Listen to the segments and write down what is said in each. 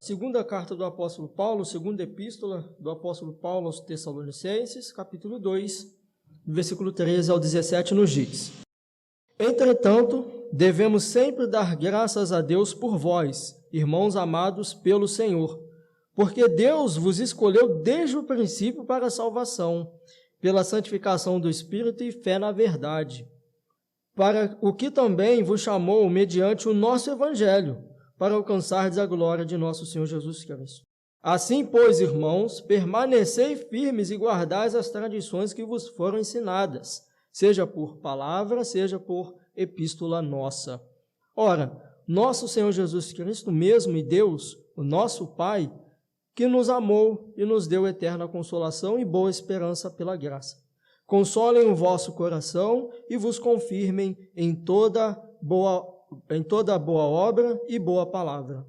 Segunda carta do apóstolo Paulo, segunda epístola do apóstolo Paulo aos Tessalonicenses, capítulo 2, versículo 13 ao 17, nos diz: Entretanto, devemos sempre dar graças a Deus por vós, irmãos amados pelo Senhor, porque Deus vos escolheu desde o princípio para a salvação, pela santificação do Espírito e fé na verdade, para o que também vos chamou mediante o nosso Evangelho, para alcançardes a glória de nosso Senhor Jesus Cristo. Assim, pois, irmãos, permanecei firmes e guardais as tradições que vos foram ensinadas, seja por palavra, seja por epístola nossa. Ora, nosso Senhor Jesus Cristo mesmo e Deus, o nosso Pai, que nos amou e nos deu eterna consolação e boa esperança pela graça. Consolem o vosso coração e vos confirmem em toda boa obra e boa palavra.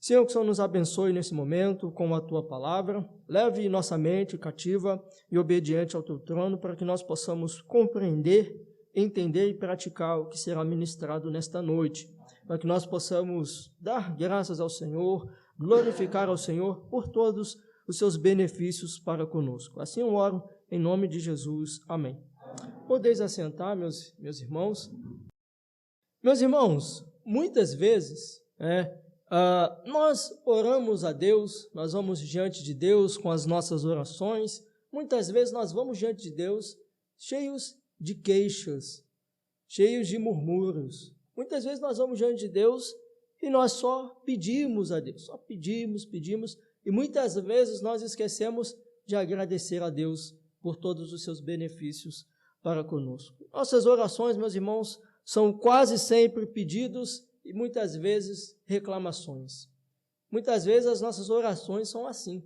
Senhor, que o Senhor nos abençoe nesse momento com a Tua palavra, leve nossa mente cativa e obediente ao Teu trono, para que nós possamos compreender, entender e praticar o que será ministrado nesta noite, para que nós possamos dar graças ao Senhor, glorificar ao Senhor por todos os seus benefícios para conosco. Assim eu oro em nome de Jesus. Amém. Podeis assentar, meus irmãos. Meus irmãos, muitas vezes nós oramos a Deus, nós vamos diante de Deus com as nossas orações. Muitas vezes nós vamos diante de Deus cheios de queixas, cheios de murmúrios. Muitas vezes nós vamos diante de Deus e nós só pedimos a Deus, só pedimos, e muitas vezes nós esquecemos de agradecer a Deus por todos os seus benefícios para conosco. Nossas orações, meus irmãos, são quase sempre pedidos e muitas vezes reclamações. Muitas vezes as nossas orações são assim.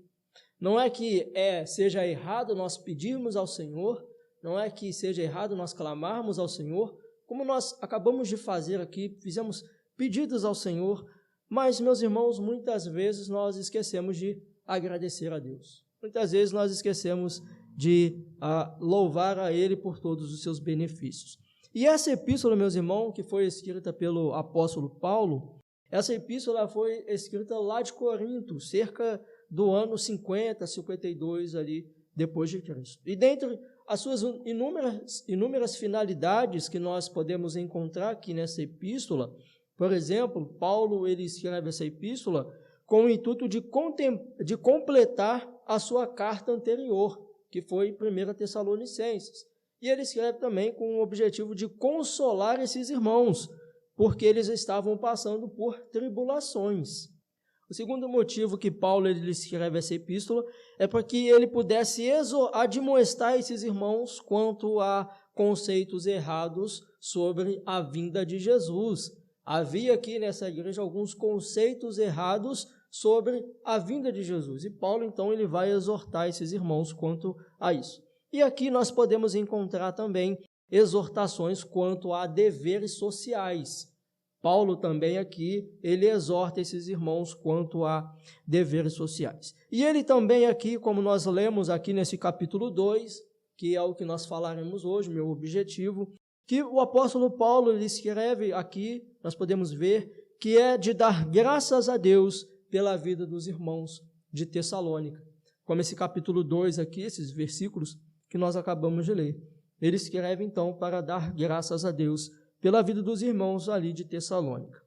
Não é que seja errado nós pedirmos ao Senhor, não é que seja errado nós clamarmos ao Senhor, como nós acabamos de fazer aqui, fizemos pedidos ao Senhor, mas, meus irmãos, muitas vezes nós esquecemos de agradecer a Deus. Muitas vezes nós esquecemos de louvar a Ele por todos os seus benefícios. E essa epístola, meus irmãos, que foi escrita pelo apóstolo Paulo, essa epístola foi escrita lá de Corinto, cerca do ano 50, 52, ali, depois de Cristo. E dentre as suas inúmeras finalidades que nós podemos encontrar aqui nessa epístola, por exemplo, Paulo ele escreve essa epístola com o intuito de completar a sua carta anterior, que foi 1 Tessalonicenses. E ele escreve também com o objetivo de consolar esses irmãos, porque eles estavam passando por tribulações. O segundo motivo que Paulo ele escreve essa epístola é para que ele pudesse admoestar esses irmãos quanto a conceitos errados sobre a vinda de Jesus. Havia aqui nessa igreja alguns conceitos errados sobre a vinda de Jesus. E Paulo, então, ele vai exortar esses irmãos quanto a isso. E aqui nós podemos encontrar também exortações quanto a deveres sociais. Paulo também aqui, ele exorta esses irmãos quanto a deveres sociais. E ele também aqui, como nós lemos aqui nesse capítulo 2, que é o que nós falaremos hoje, meu objetivo, que o apóstolo Paulo ele escreve aqui, nós podemos ver, que é de dar graças a Deus pela vida dos irmãos de Tessalônica. Como esse capítulo 2 aqui, esses versículos que nós acabamos de ler. Ele escreve, então, para dar graças a Deus pela vida dos irmãos ali de Tessalônica.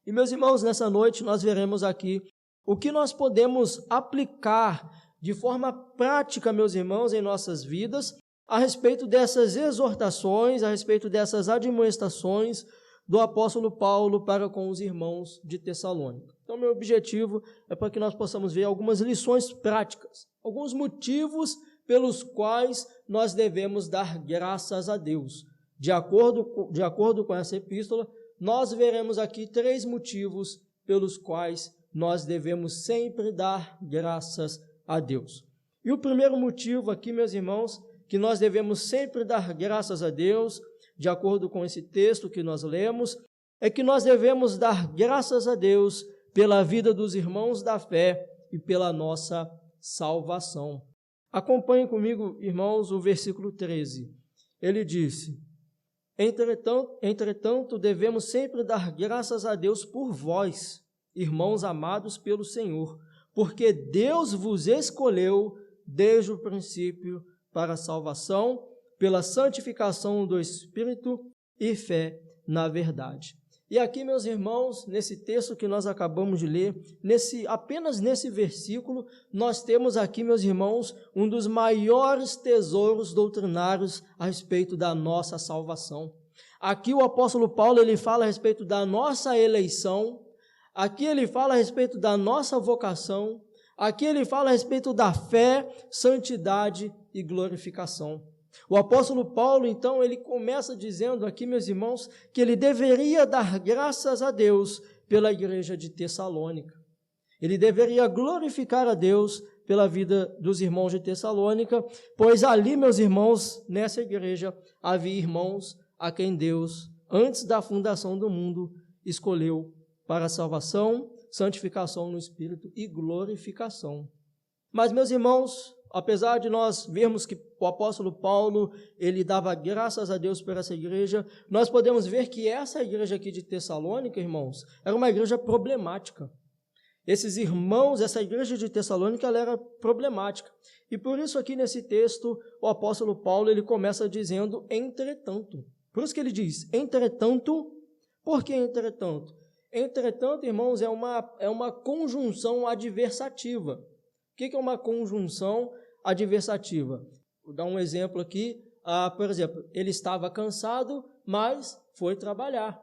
E, meus irmãos, nessa noite nós veremos aqui o que nós podemos aplicar de forma prática, meus irmãos, em nossas vidas, a respeito dessas exortações, a respeito dessas admoestações do apóstolo Paulo para com os irmãos de Tessalônica. Então, meu objetivo é para que nós possamos ver algumas lições práticas, alguns motivos pelos quais nós devemos dar graças a Deus. De acordo com essa epístola, nós veremos aqui 3 motivos pelos quais nós devemos sempre dar graças a Deus. E o primeiro motivo aqui, meus irmãos, que nós devemos sempre dar graças a Deus, de acordo com esse texto que nós lemos, é que nós devemos dar graças a Deus pela vida dos irmãos da fé e pela nossa salvação. Acompanhem comigo, irmãos, o versículo 13. Ele disse: Entretanto, devemos sempre dar graças a Deus por vós, irmãos amados pelo Senhor, porque Deus vos escolheu desde o princípio para a salvação, pela santificação do Espírito e fé na verdade. E aqui, meus irmãos, nesse texto que nós acabamos de ler, apenas nesse versículo, nós temos aqui, meus irmãos, um dos maiores tesouros doutrinários a respeito da nossa salvação. Aqui o apóstolo Paulo, ele fala a respeito da nossa eleição, aqui ele fala a respeito da nossa vocação, aqui ele fala a respeito da fé, santidade e glorificação. O apóstolo Paulo, então, ele começa dizendo aqui, meus irmãos, que ele deveria dar graças a Deus pela igreja de Tessalônica. Ele deveria glorificar a Deus pela vida dos irmãos de Tessalônica, pois ali, meus irmãos, nessa igreja, havia irmãos a quem Deus, antes da fundação do mundo, escolheu para a salvação, santificação no Espírito e glorificação. Mas, meus irmãos, apesar de nós vermos que o apóstolo Paulo, ele dava graças a Deus por essa igreja, nós podemos ver que essa igreja aqui de Tessalônica, irmãos, era uma igreja problemática. Esses irmãos, essa igreja de Tessalônica, ela era problemática. E por isso aqui nesse texto, o apóstolo Paulo, ele começa dizendo, entretanto. Por isso que ele diz, entretanto, por que entretanto? Entretanto, irmãos, é uma conjunção adversativa. O que é uma conjunção adversativa? Vou dar um exemplo aqui. Por exemplo, ele estava cansado, mas foi trabalhar.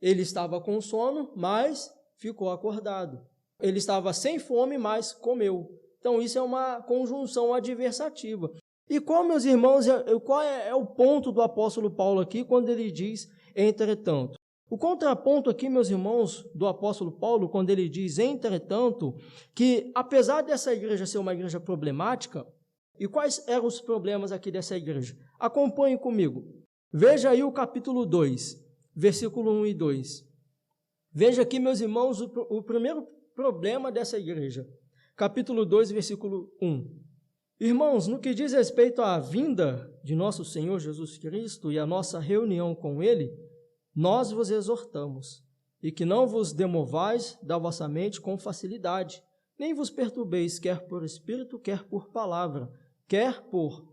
Ele estava com sono, mas ficou acordado. Ele estava sem fome, mas comeu. Então, isso é uma conjunção adversativa. E qual, meus irmãos, qual é o ponto do apóstolo Paulo aqui quando ele diz entretanto? O contraponto aqui, meus irmãos, do apóstolo Paulo, quando ele diz, entretanto, que apesar dessa igreja ser uma igreja problemática, e quais eram os problemas aqui dessa igreja? Acompanhe comigo. Veja aí o capítulo 2, versículo 1 e 2. Veja aqui, meus irmãos, o primeiro problema dessa igreja. Capítulo 2, versículo 1. Irmãos, no que diz respeito à vinda de nosso Senhor Jesus Cristo e a nossa reunião com Ele, nós vos exortamos, e que não vos demovais da vossa mente com facilidade, nem vos perturbeis, quer por espírito, quer por palavra, quer por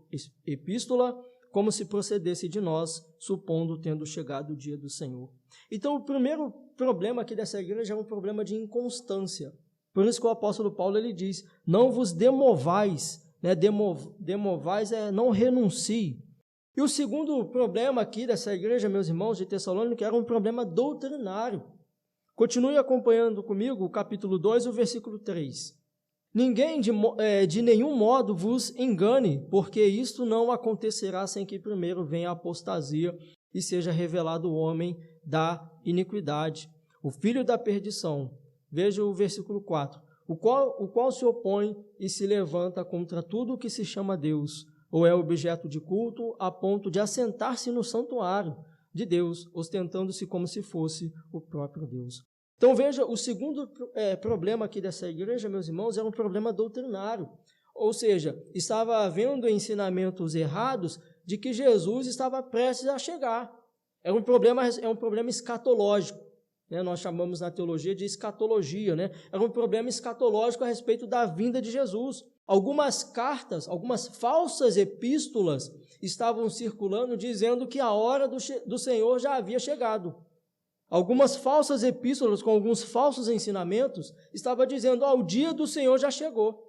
epístola, como se procedesse de nós, supondo tendo chegado o dia do Senhor. Então, o primeiro problema aqui dessa igreja é um problema de inconstância. Por isso que o apóstolo Paulo ele diz, não vos demovais, né? Demovais é não renuncie. E o segundo problema aqui dessa igreja, meus irmãos de Tessalônica, era um problema doutrinário. Continue acompanhando comigo o capítulo 2, o versículo 3. Ninguém de nenhum modo vos engane, porque isto não acontecerá sem que primeiro venha a apostasia e seja revelado o homem da iniquidade, o filho da perdição. Veja o versículo 4. O qual se opõe e se levanta contra tudo o que se chama Deus, ou é objeto de culto, a ponto de assentar-se no santuário de Deus, ostentando-se como se fosse o próprio Deus. Então veja, o segundo problema aqui dessa igreja, meus irmãos, é um problema doutrinário. Ou seja, estava havendo ensinamentos errados de que Jesus estava prestes a chegar. É um problema escatológico. Nós chamamos na teologia de escatologia. Era um problema escatológico a respeito da vinda de Jesus. Algumas cartas, algumas falsas epístolas estavam circulando dizendo que a hora do Senhor já havia chegado. Algumas falsas epístolas com alguns falsos ensinamentos estavam dizendo, o dia do Senhor já chegou.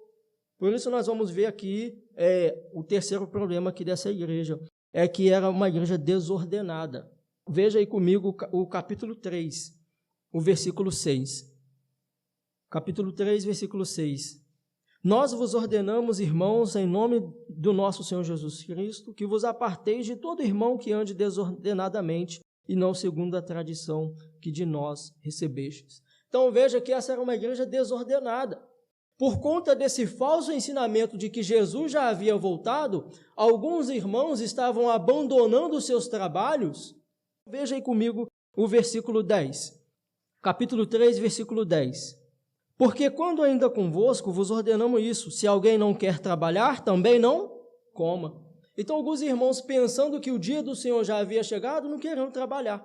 Por isso nós vamos ver aqui o terceiro problema aqui dessa igreja, é que era uma igreja desordenada. Veja aí comigo o capítulo 3, o versículo 6. Capítulo 3, versículo 6. Nós vos ordenamos, irmãos, em nome do nosso Senhor Jesus Cristo, que vos aparteis de todo irmão que ande desordenadamente e não segundo a tradição que de nós recebestes. Então veja que essa era uma igreja desordenada. Por conta desse falso ensinamento de que Jesus já havia voltado, alguns irmãos estavam abandonando os seus trabalhos. Veja aí comigo o versículo 10. Capítulo 3, versículo 10. Porque quando ainda convosco vos ordenamos isso, se alguém não quer trabalhar, também não coma. Então alguns irmãos, pensando que o dia do Senhor já havia chegado, não queriam trabalhar.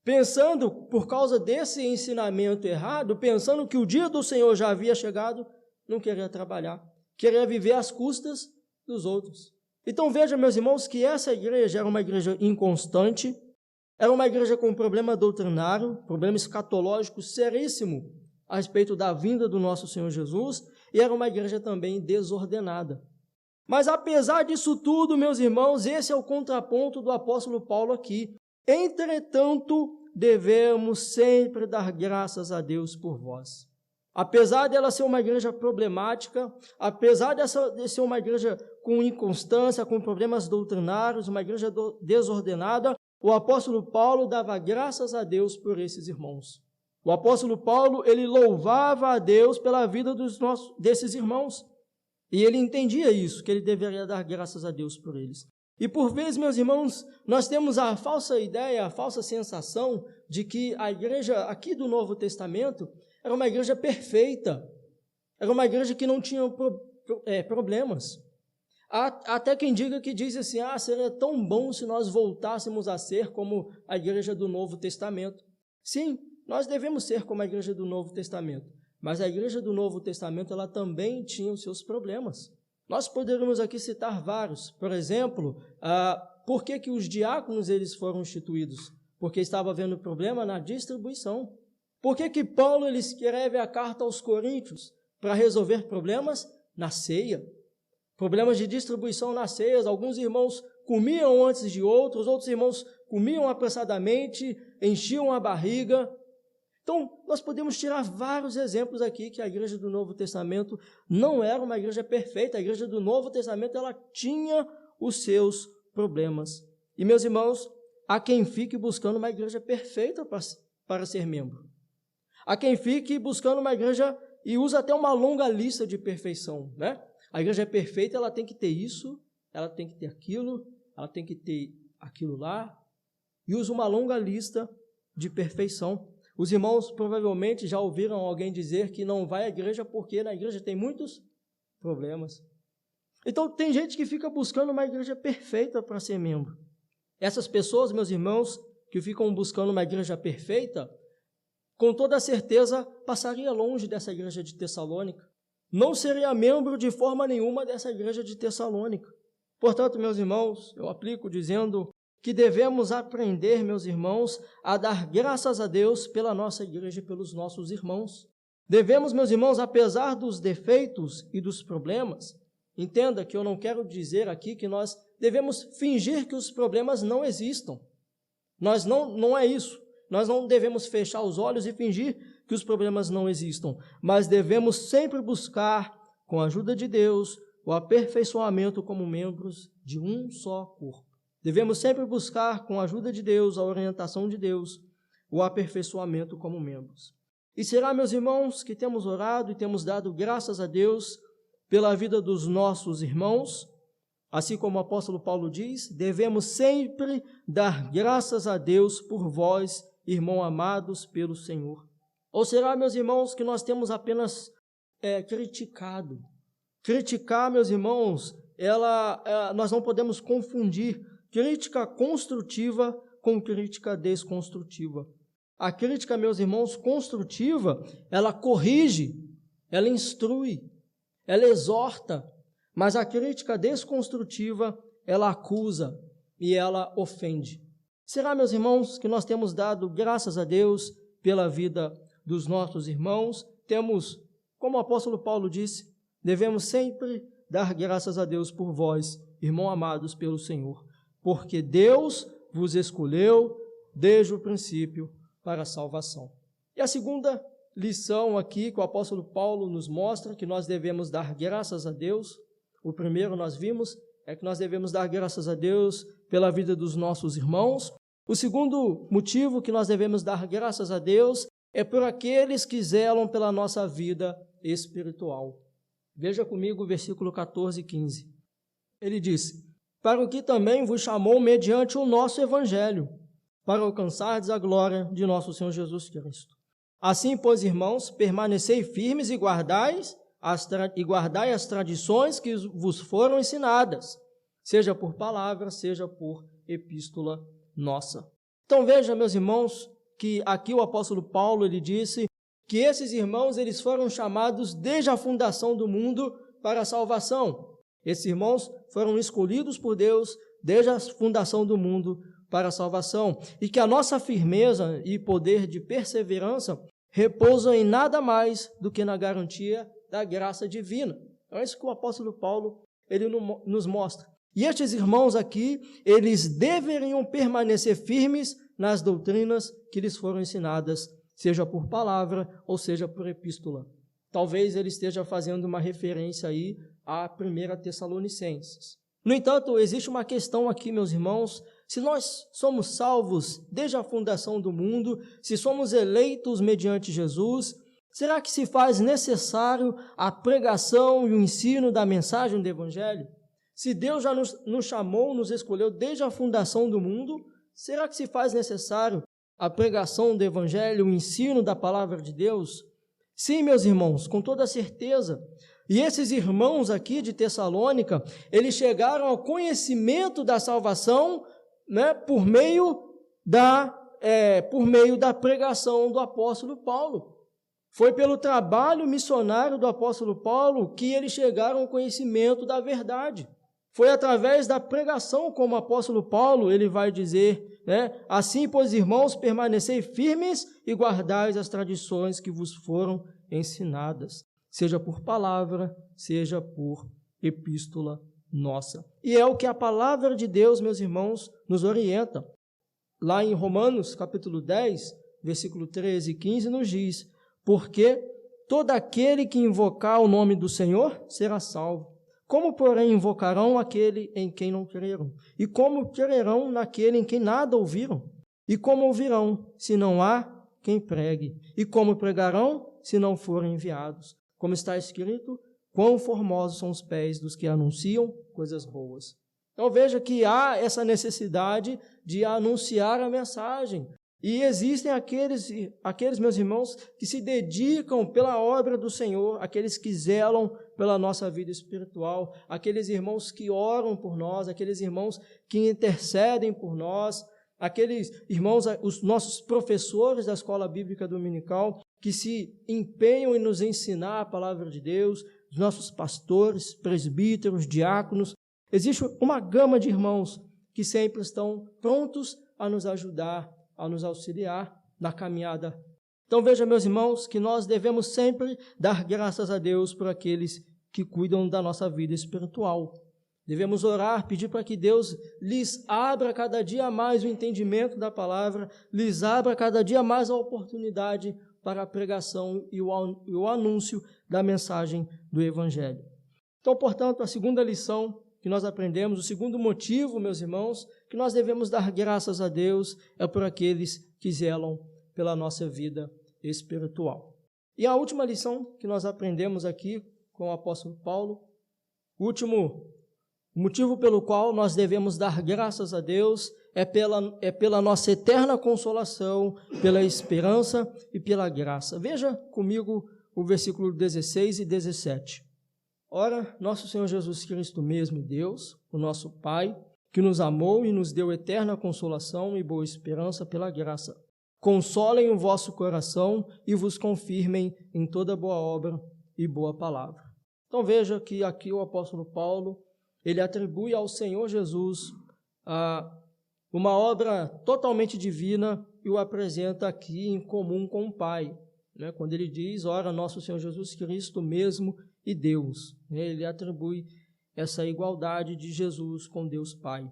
pensando, por causa desse ensinamento errado, pensando que o dia do Senhor já havia chegado, não queria trabalhar, queria viver às custas dos outros. Então veja, meus irmãos, que essa igreja era uma igreja inconstante, era uma igreja com problema doutrinário, problema escatológico seríssimo a respeito da vinda do nosso Senhor Jesus, e era uma igreja também desordenada. Mas apesar disso tudo, meus irmãos, esse é o contraponto do apóstolo Paulo aqui. Entretanto, devemos sempre dar graças a Deus por vós. Apesar dela ser uma igreja problemática, apesar de ser uma igreja com inconstância, com problemas doutrinários, uma igreja desordenada, o apóstolo Paulo dava graças a Deus por esses irmãos. O apóstolo Paulo, ele louvava a Deus pela vida desses irmãos. E ele entendia isso, que ele deveria dar graças a Deus por eles. E por vezes, meus irmãos, nós temos a falsa ideia, a falsa sensação de que a igreja aqui do Novo Testamento era uma igreja perfeita, era uma igreja que não tinha problemas. Há até quem diga que diz assim, seria tão bom se nós voltássemos a ser como a igreja do Novo Testamento. Sim, nós devemos ser como a igreja do Novo Testamento, mas a igreja do Novo Testamento ela também tinha os seus problemas. Nós poderíamos aqui citar vários. Por exemplo, por que os diáconos eles foram instituídos? Porque estava havendo problema na distribuição. Por que Paulo ele escreve a carta aos Coríntios? Para resolver problemas na ceia. Problemas de distribuição nas ceias. Alguns irmãos comiam antes de outros irmãos comiam apressadamente, enchiam a barriga. Então, nós podemos tirar vários exemplos aqui que a igreja do Novo Testamento não era uma igreja perfeita. A igreja do Novo Testamento, ela tinha os seus problemas. E, meus irmãos, há quem fique buscando uma igreja perfeita para ser membro. Há quem fique buscando uma igreja e usa até uma longa lista de perfeição, né? A igreja é perfeita, ela tem que ter isso, ela tem que ter aquilo, ela tem que ter aquilo lá, e usa uma longa lista de perfeição. Os irmãos provavelmente já ouviram alguém dizer que não vai à igreja porque na igreja tem muitos problemas. Então, tem gente que fica buscando uma igreja perfeita para ser membro. Essas pessoas, meus irmãos, que ficam buscando uma igreja perfeita, com toda certeza passaria longe dessa igreja de Tessalônica. Não seria membro de forma nenhuma dessa igreja de Tessalônica. Portanto, meus irmãos, eu aplico dizendo que devemos aprender, meus irmãos, a dar graças a Deus pela nossa igreja e pelos nossos irmãos. Devemos, meus irmãos, apesar dos defeitos e dos problemas, entenda que eu não quero dizer aqui que nós devemos fingir que os problemas não existam. Não é isso. Nós não devemos fechar os olhos e fingir que os problemas não existam, mas devemos sempre buscar, com a ajuda de Deus, o aperfeiçoamento como membros de um só corpo. Devemos sempre buscar, com a ajuda de Deus, a orientação de Deus, o aperfeiçoamento como membros. E será, meus irmãos, que temos orado e temos dado graças a Deus pela vida dos nossos irmãos, assim como o apóstolo Paulo diz, devemos sempre dar graças a Deus por vós, irmãos amados pelo Senhor. Ou será, meus irmãos, que nós temos apenas criticado? Criticar, meus irmãos, nós não podemos confundir crítica construtiva com crítica desconstrutiva. A crítica, meus irmãos, construtiva, ela corrige, ela instrui, ela exorta, mas a crítica desconstrutiva, ela acusa e ela ofende. Será, meus irmãos, que nós temos dado graças a Deus pela vida dos nossos irmãos? Temos, como o apóstolo Paulo disse, devemos sempre dar graças a Deus por vós, irmãos amados pelo Senhor, porque Deus vos escolheu desde o princípio para a salvação. E a segunda lição aqui que o apóstolo Paulo nos mostra que nós devemos dar graças a Deus, o primeiro nós vimos, é que nós devemos dar graças a Deus pela vida dos nossos irmãos. O segundo motivo que nós devemos dar graças a Deus é por aqueles que zelam pela nossa vida espiritual. Veja comigo o versículo 14 e 15. Ele diz: para o que também vos chamou mediante o nosso evangelho, para alcançardes a glória de nosso Senhor Jesus Cristo. Assim, pois, irmãos, permanecei firmes e guardai as tradições que vos foram ensinadas, seja por palavra, seja por epístola nossa. Então veja, meus irmãos, que aqui o apóstolo Paulo, ele disse que esses irmãos, eles foram chamados desde a fundação do mundo para a salvação. Esses irmãos foram escolhidos por Deus desde a fundação do mundo para a salvação. E que a nossa firmeza e poder de perseverança repousam em nada mais do que na garantia da graça divina. É isso que o apóstolo Paulo, ele nos mostra. E estes irmãos aqui, eles deveriam permanecer firmes nas doutrinas que lhes foram ensinadas, seja por palavra ou seja por epístola. Talvez ele esteja fazendo uma referência aí à 1 Tessalonicenses. No entanto, existe uma questão aqui, meus irmãos. Se nós somos salvos desde a fundação do mundo, se somos eleitos mediante Jesus, será que se faz necessário a pregação e o ensino da mensagem do Evangelho? Se Deus já nos chamou, nos escolheu desde a fundação do mundo, será que se faz necessário a pregação do Evangelho, o ensino da palavra de Deus? Sim, meus irmãos, com toda certeza. E esses irmãos aqui de Tessalônica, eles chegaram ao conhecimento da salvação, né, por meio da pregação do apóstolo Paulo. Foi pelo trabalho missionário do apóstolo Paulo que eles chegaram ao conhecimento da verdade. Foi através da pregação, como o apóstolo Paulo, ele vai dizer, né? Assim, pois, irmãos, permanecei firmes e guardai as tradições que vos foram ensinadas, seja por palavra, seja por epístola nossa. E é o que a palavra de Deus, meus irmãos, nos orienta. Lá em Romanos, capítulo 10, versículo 13 e 15, nos diz: porque todo aquele que invocar o nome do Senhor será salvo. Como, porém, invocarão aquele em quem não creram? E como crerão naquele em quem nada ouviram? E como ouvirão, se não há quem pregue? E como pregarão, se não forem enviados? Como está escrito, quão formosos são os pés dos que anunciam coisas boas. Então veja que há essa necessidade de anunciar a mensagem. E existem aqueles, meus irmãos, que se dedicam pela obra do Senhor, aqueles que zelam pela nossa vida espiritual, aqueles irmãos que oram por nós, aqueles irmãos que intercedem por nós, aqueles irmãos, os nossos professores da escola bíblica dominical, que se empenham em nos ensinar a palavra de Deus, os nossos pastores, presbíteros, diáconos. Existe uma gama de irmãos que sempre estão prontos a nos ajudar, a nos auxiliar na caminhada. Então veja, meus irmãos, que nós devemos sempre dar graças a Deus por aqueles que cuidam da nossa vida espiritual. Devemos orar, pedir para que Deus lhes abra cada dia mais o entendimento da palavra, lhes abra cada dia mais a oportunidade para a pregação e o anúncio da mensagem do Evangelho. Então, portanto, a segunda lição que nós aprendemos, o segundo motivo, meus irmãos, que nós devemos dar graças a Deus é por aqueles que zelam pela nossa vida espiritual. E a última lição que nós aprendemos aqui com o apóstolo Paulo, o último motivo pelo qual nós devemos dar graças a Deus é pela nossa eterna consolação, pela esperança e pela graça. Veja comigo o versículo 16 e 17. Ora, nosso Senhor Jesus Cristo mesmo e Deus, o nosso Pai, que nos amou e nos deu eterna consolação e boa esperança pela graça, consolem o vosso coração e vos confirmem em toda boa obra e boa palavra. Então veja que aqui o apóstolo Paulo, ele atribui ao Senhor Jesus uma obra totalmente divina e o apresenta aqui em comum com o Pai. Né? Quando ele diz, ora, nosso Senhor Jesus Cristo mesmo e Deus. Ele atribui essa igualdade de Jesus com Deus Pai.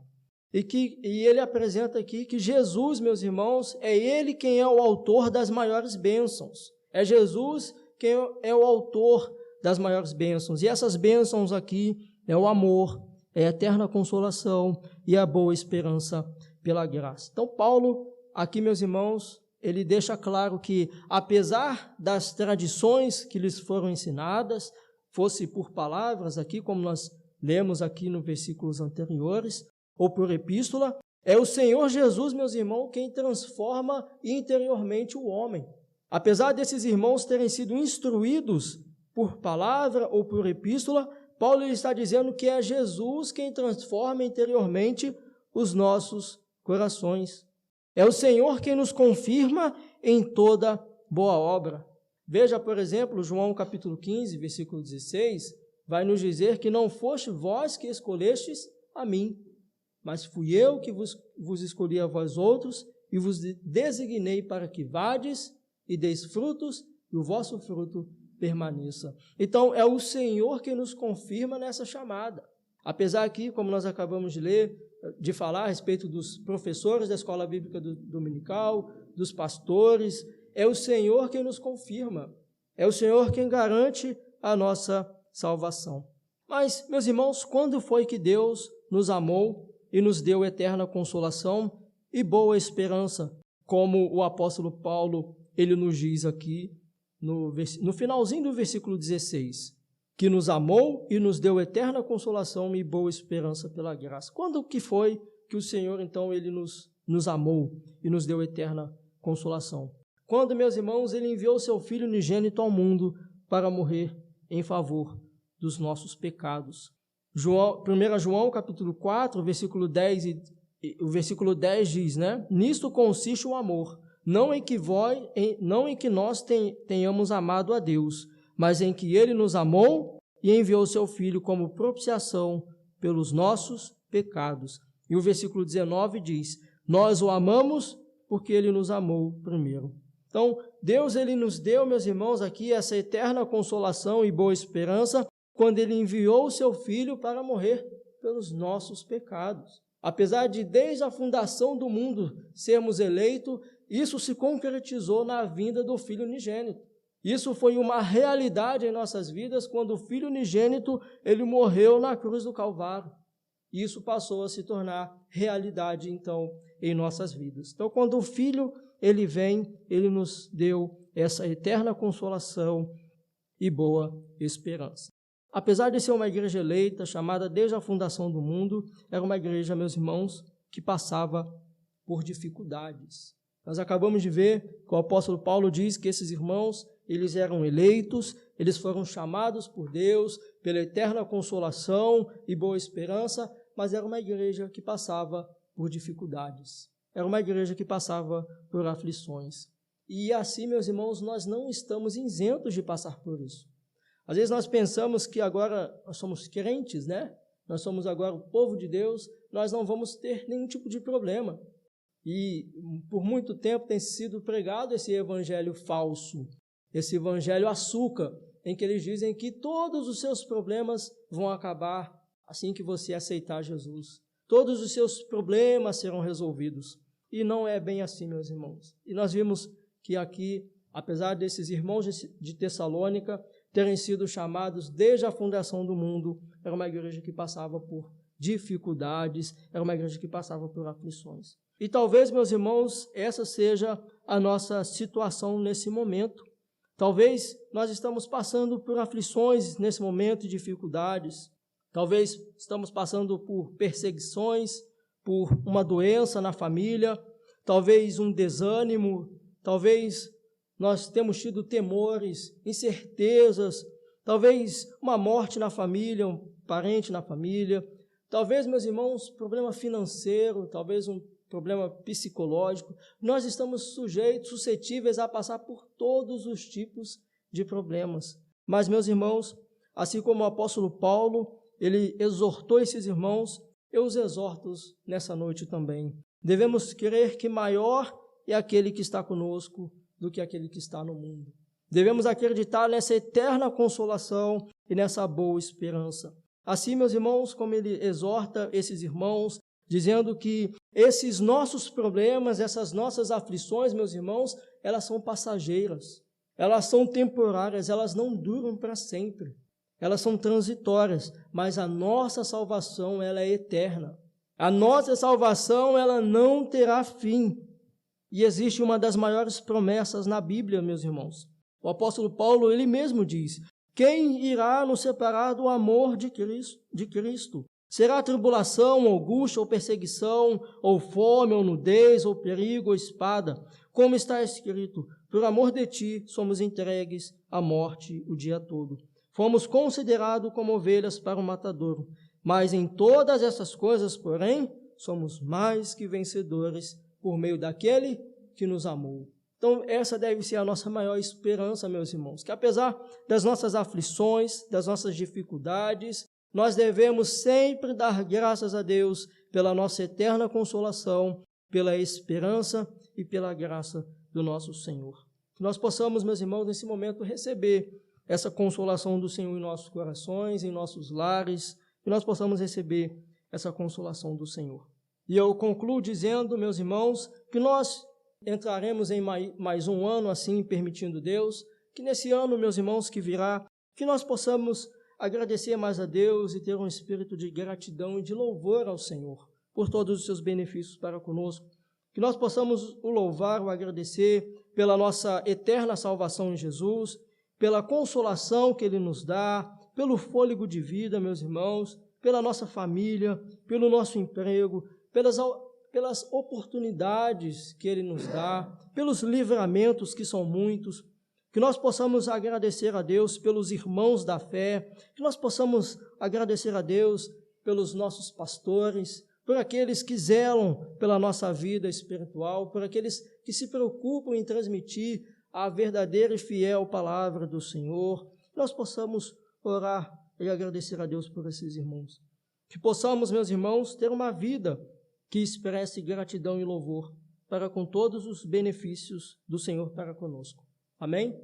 E ele apresenta aqui que Jesus, meus irmãos, é Ele quem é o autor das maiores bênçãos. É Jesus quem é o autor das maiores bênçãos. E essas bênçãos aqui é o amor, é a eterna consolação e a boa esperança pela graça. Então, Paulo, aqui, meus irmãos, ele deixa claro que, apesar das tradições que lhes foram ensinadas, fosse por palavras aqui, como nós lemos aqui nos versículos anteriores, ou por epístola, é o Senhor Jesus, meus irmãos, quem transforma interiormente o homem. Apesar desses irmãos terem sido instruídos por palavra ou por epístola, Paulo está dizendo que é Jesus quem transforma interiormente os nossos corações. É o Senhor quem nos confirma em toda boa obra. Veja, por exemplo, João capítulo 15, versículo 16, vai nos dizer que não foste vós que escolhestes a mim, mas fui eu que vos escolhi a vós outros e vos designei para que vades e deis frutos e o vosso fruto permaneça. Então, é o Senhor que nos confirma nessa chamada. Apesar que, como nós acabamos de ler, de falar a respeito dos professores da escola bíblica dominical, dos pastores, é o Senhor quem nos confirma, é o Senhor quem garante a nossa salvação. Mas, meus irmãos, quando foi que Deus nos amou e nos deu eterna consolação e boa esperança, como o apóstolo Paulo, ele nos diz aqui no finalzinho do versículo 16, que nos amou e nos deu eterna consolação e boa esperança pela graça. Quando que foi que o Senhor, então, ele nos amou e nos deu eterna consolação? Quando, meus irmãos, ele enviou seu Filho unigênito ao mundo para morrer em favor dos nossos pecados. 1 João, capítulo 4, versículo 10, o versículo 10 diz, né? Nisto consiste o amor, não em que nós tenhamos amado a Deus, mas em que Ele nos amou e enviou seu Filho como propiciação pelos nossos pecados. E o versículo 19 diz, nós o amamos porque Ele nos amou primeiro. Então, Deus, Ele nos deu, meus irmãos, aqui essa eterna consolação e boa esperança quando Ele enviou o seu Filho para morrer pelos nossos pecados. Apesar de, desde a fundação do mundo, sermos eleitos, isso se concretizou na vinda do Filho unigênito. Isso foi uma realidade em nossas vidas quando o Filho unigênito, ele morreu na cruz do Calvário. Isso passou a se tornar realidade, então, em nossas vidas. Então, quando o Filho, ele vem, ele nos deu essa eterna consolação e boa esperança. Apesar de ser uma igreja eleita, chamada desde a fundação do mundo, era uma igreja, meus irmãos, que passava por dificuldades. Nós acabamos de ver que o apóstolo Paulo diz que esses irmãos, eles eram eleitos, eles foram chamados por Deus pela eterna consolação e boa esperança, mas era uma igreja que passava por dificuldades. Era uma igreja que passava por aflições. E assim, meus irmãos, nós não estamos isentos de passar por isso. Às vezes nós pensamos que agora nós somos crentes, né? Nós somos agora o povo de Deus, nós não vamos ter nenhum tipo de problema. E por muito tempo tem sido pregado esse evangelho falso, esse evangelho açúcar, em que eles dizem que todos os seus problemas vão acabar assim que você aceitar Jesus. Todos os seus problemas serão resolvidos. E não é bem assim, meus irmãos. E nós vimos que aqui, apesar desses irmãos de Tessalônica terem sido chamados desde a fundação do mundo, era uma igreja que passava por dificuldades, era uma igreja que passava por aflições. E talvez, meus irmãos, essa seja a nossa situação nesse momento. Talvez nós estamos passando por aflições nesse momento, dificuldades. Talvez estamos passando por perseguições, por uma doença na família, talvez um desânimo, talvez nós temos tido temores, incertezas, talvez uma morte na família, um parente na família, talvez, meus irmãos, problema financeiro, talvez um problema psicológico. Nós estamos suscetíveis a passar por todos os tipos de problemas. Mas, meus irmãos, assim como o apóstolo Paulo, ele exortou esses irmãos, eu os exorto nessa noite também. Devemos crer que maior é aquele que está conosco do que aquele que está no mundo. Devemos acreditar nessa eterna consolação e nessa boa esperança. Assim, meus irmãos, como ele exorta esses irmãos, dizendo que esses nossos problemas, essas nossas aflições, meus irmãos, elas são passageiras, elas são temporárias, elas não duram para sempre, elas são transitórias, mas a nossa salvação, ela é eterna. A nossa salvação, ela não terá fim. E existe uma das maiores promessas na Bíblia, meus irmãos. O apóstolo Paulo, ele mesmo diz, quem irá nos separar do amor de Cristo? Será tribulação, ou angústia, ou perseguição, ou fome, ou nudez, ou perigo, ou espada? Como está escrito, por amor de ti somos entregues à morte o dia todo. Fomos considerados como ovelhas para o matadouro. Mas em todas essas coisas, porém, somos mais que vencedores por meio daquele que nos amou. Então, essa deve ser a nossa maior esperança, meus irmãos, que apesar das nossas aflições, das nossas dificuldades, nós devemos sempre dar graças a Deus pela nossa eterna consolação, pela esperança e pela graça do nosso Senhor. Que nós possamos, meus irmãos, nesse momento receber essa consolação do Senhor em nossos corações, em nossos lares, que nós possamos receber essa consolação do Senhor. E eu concluo dizendo, meus irmãos, que nós entraremos em mais um ano assim, permitindo Deus, que nesse ano, meus irmãos, que virá, que nós possamos agradecer mais a Deus e ter um espírito de gratidão e de louvor ao Senhor por todos os seus benefícios para conosco. Que nós possamos o louvar, o agradecer pela nossa eterna salvação em Jesus, pela consolação que Ele nos dá, pelo fôlego de vida, meus irmãos, pela nossa família, pelo nosso emprego, pelas oportunidades que Ele nos dá, pelos livramentos que são muitos, que nós possamos agradecer a Deus pelos irmãos da fé, que nós possamos agradecer a Deus pelos nossos pastores, por aqueles que zelam pela nossa vida espiritual, por aqueles que se preocupam em transmitir a verdadeira e fiel palavra do Senhor, que nós possamos orar e agradecer a Deus por esses irmãos. Que possamos, meus irmãos, ter uma vida que expresse gratidão e louvor para com todos os benefícios do Senhor para conosco. Amém?